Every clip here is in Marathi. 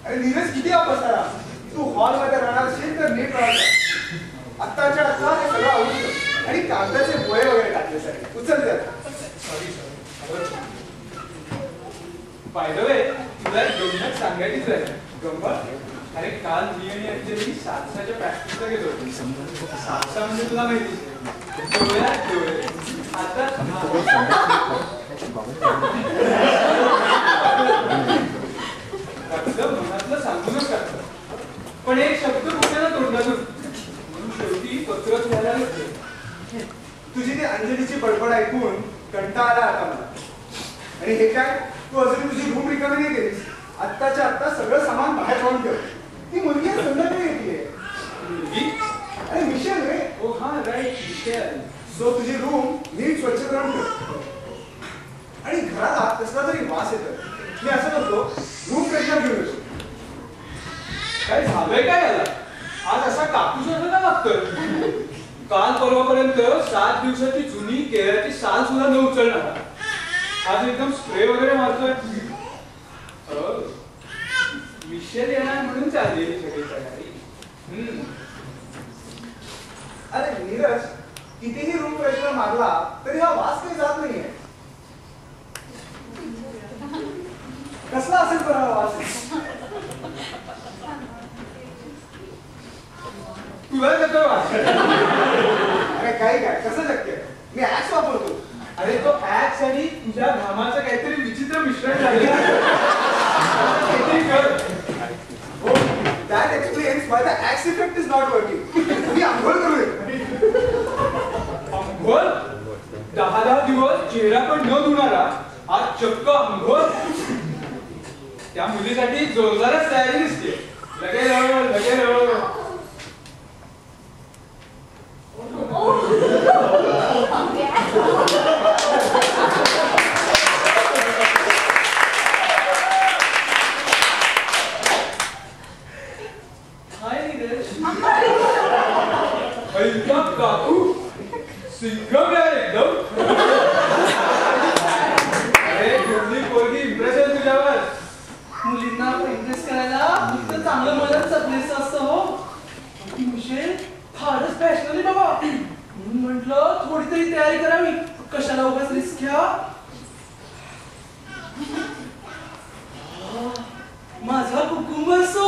अरे नीरज किती बसताना तू हॉल मध्ये राहणार असेल तर नीट राहणार आत्ताच्या आत्ता हे सगळं आवडतं आणि कागदाचे गोळे वगैरे टाकले सर उचल द्या बाय द वे तुला एक गंमत सांगायचीच आहे गंमत अरे काल मी आणि अंजली सातसाच्या प्रॅक्टिसला गेलो होतो सातसा म्हणजे तुला माहिती डोळ्यात डोळे आता मनातलं सांगूनच टाकतं पण एक शब्द कुठे तोंडातून म्हणून शेवटी पत्रच व्हायला लागते तुझी ती अंजलीची बडबड ऐकून कंटाळा आला आता मला आणि हे काय तू अजून तुझी रूम रिकामी नाही केलीस आत्ताच्या आत्ता सगळं सामान बाहेर ठेवून ठेव ती मुलगी संध्याकाळी येते मुलगी अरे मिशेल रे ओ हा राईट मिशेल सो तुझी रूम नीट स्वच्छ करून ठेव आणि घरात कसला तरी वास येतो मी असं करतो रूम फ्रेशनर घेऊन येतो काय झालंय काय याला आज असा कापूस का लागतोय काल परवापर्यंत 7 दिवसाची जुनी केळ्याची साल सुद्धा न उचलणार आज एकदम स्प्रे वगैरे मारतोय मिशेल येणार म्हणून चालली सगळी तयारी अरे नीरज कितीही रूम फ्रेशनर मारला तरी हा वास काही जात नाहीये कसला असेल बरं हा वास तुला कसं वाटत अरे काही काय कसं शक्य मी ऍक्स वापरतो अरे तो ऍक्स आणि तुझ्या घामाचं काहीतरी विचित्र मिश्रण झाले काहीतरी कर हो that explains why the Axe effect is not working मी आंघोळ करूया अंघोळ 10 दिवस चेहरा पण न धुणारा आज चक्क अंघोळ त्या मुलीसाठी जोरदारच तयारी दिसते लगेच काकू सिंगम यार एकदम अरे कुठली पोरगी इम्प्रेस आहे तुझ्यावर मुलींना इम्प्रेस करायला फक्त चांगलं मदत चपलेचं असतं हो ती मिशेल फारच फॅशनली बाबा म्हणून म्हटलं थोडी तरी तयारी करावी कशाला उगाच रिस्क घ्या माझा कुकुंबर सो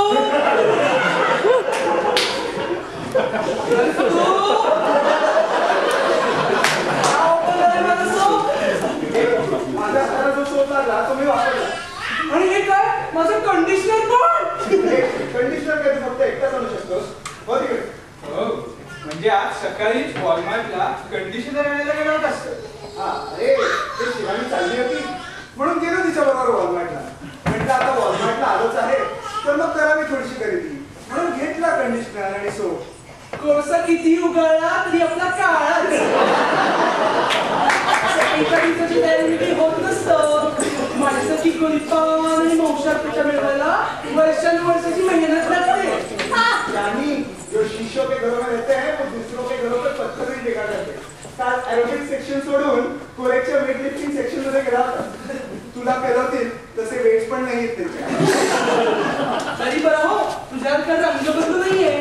माझ्या हाताला जो सोप लागला तो मी वापरला आणि हे काय माझं कंडिशनर पण कंडिशनर काय फक्त एकटाच आणू शकतोस हो तिकडे हो म्हणजे आज सकाळीच वॉलमार्टला कंडिशनर आणायला गेला होतास हा अरे ते शिवानी चालली होती म्हणून गेलो तिच्या बरोबर वॉलमार्टला म्हटलं आता वॉलमार्टला आलोच आहे तर मग करावी थोडीशी खरेदी म्हणून घेतला कंडिशनर आणि सोप कोळसा किती उगाळला तरी आपला काळाच एका दिवसाची तयारी होत नसतं माणसं चिकोरी पान आणि मौशाच्या मिळवायला वर्षानुवर्षाची मेहनत लागते यानी जो शीशो के घरों में रहते हैं वो दूसरों के घरों पर पत्थर भी देखा करते काल एरोबिक सेक्शन सोडून कोरेक्च्या वेट लिफ्टिंग सेक्शन मध्ये गेला होता तुला पेलवतील तसे वेट्स पण नाही येत त्याच्या तरी बरं हो तुझ्यात काय रंग बदलू नाहीये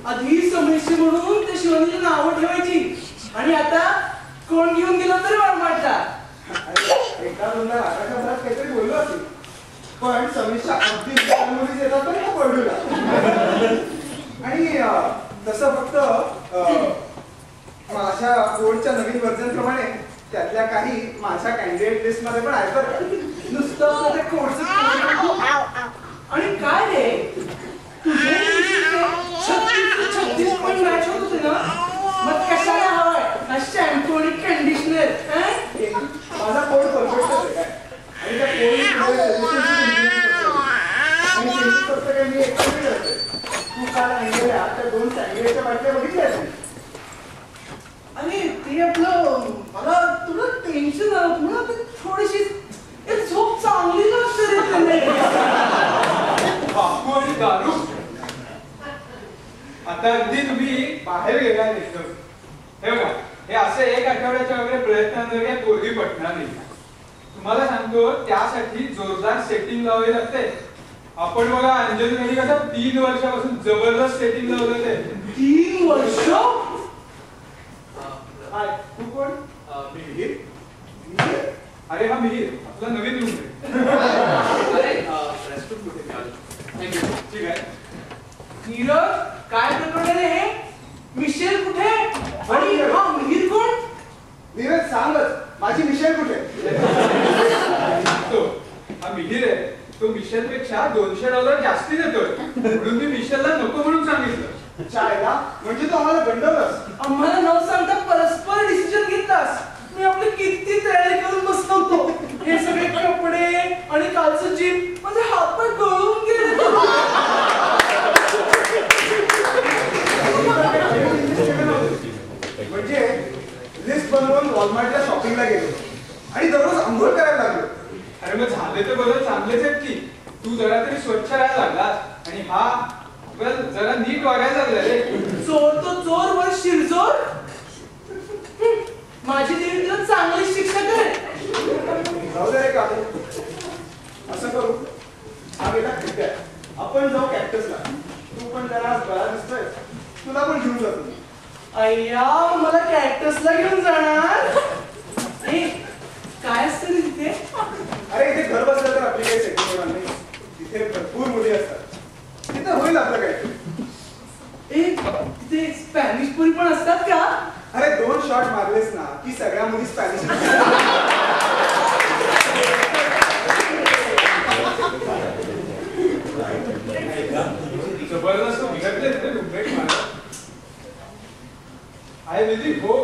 आधी समस्या म्हणून ते शिवानीची नावं ठेवायची आणि आता कोण घेऊन गेलो तरी वाटला एका दोनदा रागाच्या भरात काहीतरी बोललो असेल पण समीक्षा अगदी मुलीच येतात पण ना पडूला आणि तसं फक्त माझ्या कोडच्या नवीन व्हर्जन प्रमाणे त्यातल्या काही माझ्या कॅन्डिडेट लिस्ट मध्ये पण आहेत बरं नुसतं ते कोडचं आणि काय रे तुझे 36 पण मॅच होत होते ना मग कशाला शॅम्पू आणि कंडिशनर. माझा कोड परफेक्ट आहे काय आणि त्या फक्त काय मी एक्सपेक्ट करते. तू काल आणलेल्या त्या 2 सँडविचच्या बाटल्या बघितल्या असेल. आणि ते आपलं मला तुला टेन्शन आलं तुला थोडीशी झोप चांगली नसते रे त्याने. बापू आणि दारू आता अगदी तुम्ही बाहेर गेला एकदम. हे बघा हे असे 1 आठवड्याच्या वगैरे प्रयत्नांवर काही पोरगी पटणार नाही. तुम्हाला सांगतो त्यासाठी जोरदार सेटिंग लावावी लागते. आपण बघा अंजली कसं 3 वर्षापासून जबरदस्त सेटिंग लावलं ते. 3 वर्ष. तू कोण? मिहीर. अरे हा मिहीर आपला नवीन रूम आहे. अरे रेस्टरूम कुठे थँक्यू. ठीक आहे. नीरज काय प्रकरण आहे हे? मिशेल कुठे आणि हा मिहीर कोण? नीरज सांगच माझी मिशेल कुठे? तो हा मिहीर आहे तो मिशेलपेक्षा $200 जास्ती देतोय म्हणून मी मिशेलला नको म्हणून सांगितलं. चायला म्हणजे तू आम्हाला गंडवलंस. आम्हाला न सांगता परस्पर डिसिजन घेतलास. मी आपली किती तयारी करून बसलो होतो. हे सगळे कपडे आणि कालचं जिम माझे हातपाय गळून गेले. म्हणजे लिस्ट बनवून वॉलमार्टला शॉपिंगला गेलो आणि दररोज अंघोळ करायला लागलो. अरे मग झाले ते बदल चांगलेच आहेत की. तू जरा तरी स्वच्छ राहायला लागलास आणि हा जरा नीट वागायला लागला रे. चोर तो चोर वर शिरजोर. माझी देवी तुला चांगली शिक्षा करेल. जाऊ दे रे काकू. असं करू हा बेटा ठीक आहे आपण जाऊ कॅक्टसला. तू पण जरा बरा दिसतोय तुला पण घेऊन जातो. अय्या मला कॅक्टसला घेऊन जाणार. ए काय असतं रे तिथे? अरे इथे घर बसलं तर आपली काही सेटिंग होणार नाही. तिथे भरपूर मुली असतात. तिथे होईल आपलं काय. ए तिथे स्पॅनिश पुरी पण असतात का? अरे 2 शॉट मारलेस ना की सगळ्या मुली स्पॅनिश. जबरदस्त बिघडले तिथे रुममेट मला. आय रिली होप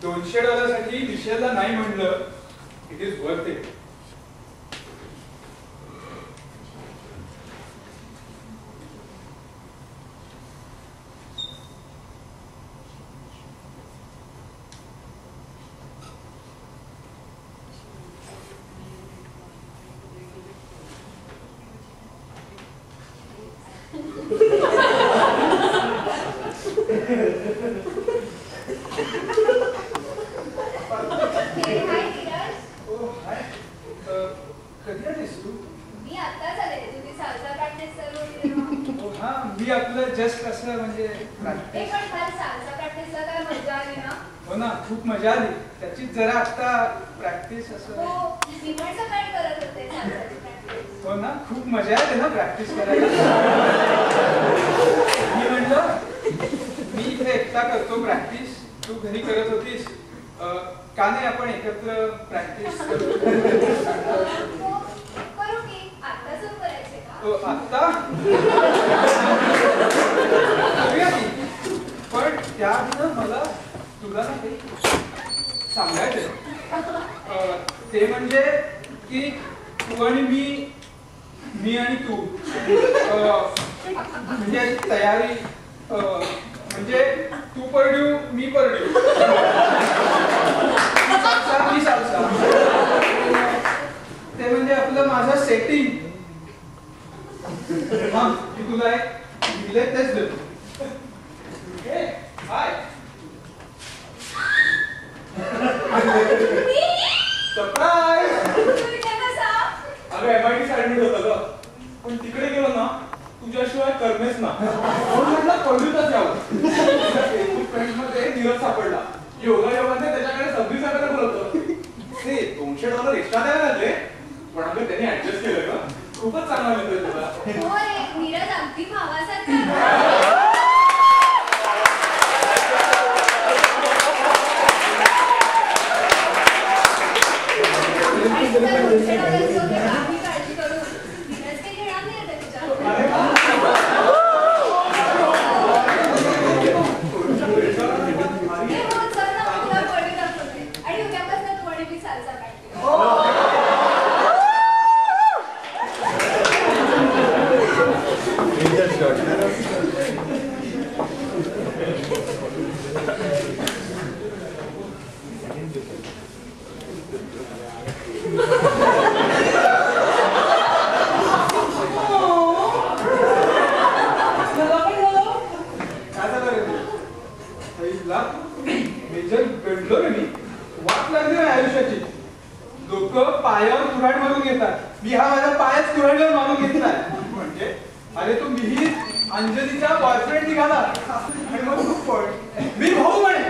$200 साठी मिशेलला नाही म्हणलं. It is worth it. कधी आलीस तू? मी आत्ताच आले. तुम्ही सालसा प्रॅक्टिस चालू होती. हा मी आपलं जस्ट असं म्हणजे ते practice. पण काल सालसा प्रॅक्टिसला काय मजा आली ना. हो ना खूप मजा आली. त्याचीच जरा आता प्रॅक्टिस असं. हो मी पण सकाळी करत होते सालसाची प्रॅक्टिस. हो ना खूप मजा येते ना प्रॅक्टिस करायला. मी म्हटलं मी इथे एकटा करतो प्रॅक्टिस. तू घरी करत होतीस का नाही आपण एकत्र प्रॅक्टिस करू? हो करू की. आत्ता सुरू करायचे का? आत्ता करूया की. पण त्याआधी मला तुला ना काही सांगायचं. ते म्हणजे की तू आणि मी आणि तू म्हणजे तयारी म्हणजे तू परड्यू मी परड्यू मी सालसा. ते म्हणजे आपलं माझं सेटिंग. हा मी तुला एक दिले तेच देतो. हाय सरप्राईज. तुम्ही काय कसा? अगं MIT ऍडमिट होतं ग. पण तिकडे गेलो ना तुझ्याशिवाय करमेच ना. म्हणून म्हटलं कॉलेजच यावं. फेसबुक फ्रेंड्स मध्ये नीरज सापडला. योगायोगाने त्याच्याकडे 26 हजाराला बोलवतो. ते $200 एक्स्ट्रा द्यायला लागले पण अगं त्यांनी ऍडजस्ट केलं का. खूपच चांगला मिळतोय तुला. हो रे नीरज अगदी भावासारखा. काही काळजी करू. नीरज काही घेणार नाही आता तुझ्या. हे हो चल ना मग तुला पायावर कुऱ्हाड मारून घेतात. मी हा माझ्या पायात कुऱ्हाडीवर मारून घेतलाय. म्हणजे अरे तू मिहीर अंजलीचा बॉयफ्रेंड निघाला आणि मग तू पण मी भाऊ म्हणे.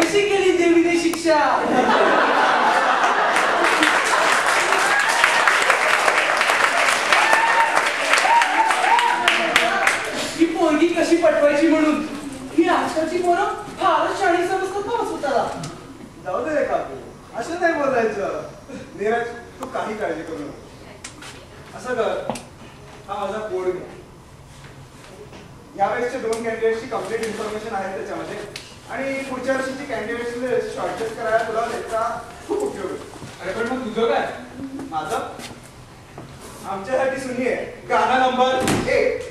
कशी केली देवीने शिक्षा? ही पोरगी कशी पटवायची म्हणून. ही आजकालची पोरं फारच शाणी समजतात ना स्वतःला. जाऊ दे रे काकू, असं नाही बोलायचं. नीरज, तू काही काळजी करू नको. असं कर, हा माझा कोड घे. यावेळेसचे 2 कॅन्डिडेट्सची कम्प्लीट इन्फॉर्मेशन आहे त्याच्यामध्ये आणि पुढच्या वर्षीची कॅन्डिडेट्स लिस्ट शॉर्टलिस्ट करायला तुला त्याचा खूप उपयोग होईल. अरे पण मग तुझं काय? माझं आमच्यासाठी सुनी आहे गाणं नंबर 1.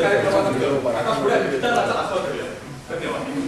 कार्यक्रमाचा आता पुढे विस्ताराचा आस्वाद धन्यवाद.